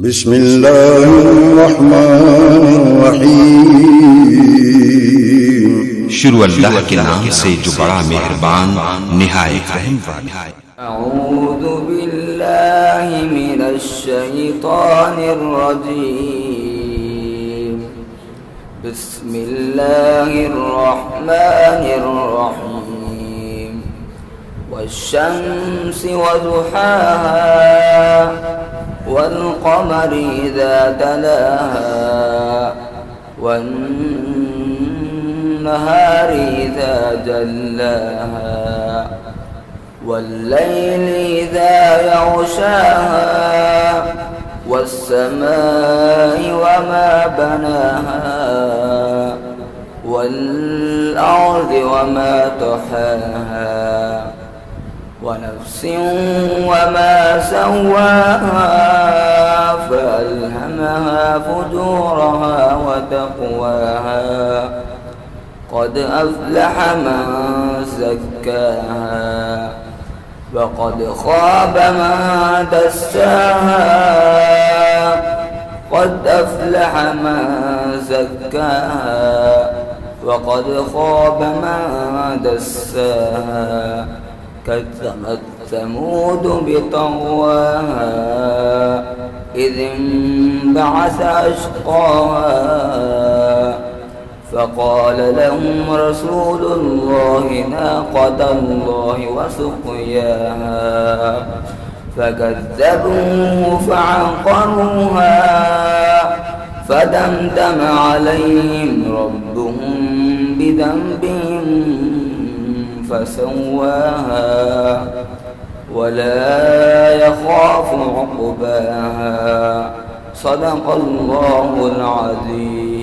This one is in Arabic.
بسم الله الرحمن الرحیم شروع اللہ کے نام سے جو بڑا مہربان نہایت رحم والا ہے۔ اعوذ باللہ من الشیطان الرجیم بسم اللہ الرحمن الرحیم والشمس وضحاها والقمر إذا تلاها والنهار إذا جلاها والليل إذا يغشاها والسماء وما بناها والأرض وما طحاها ونفس وما سواها فألهمها فجورها وتقواها قد أفلح من زكاها وقد خاب من دساها قد أفلح من زكاها وقد خاب من دساها كذبت ثمود بطغواها إذ انبعث أشقاها فقال لهم رسول الله ناقة الله وسقياها فكذبوه فعقروها فدمدم عليهم ربهم بذنبهم فسواها ولا يخاف عقباها صدق الله العظيم.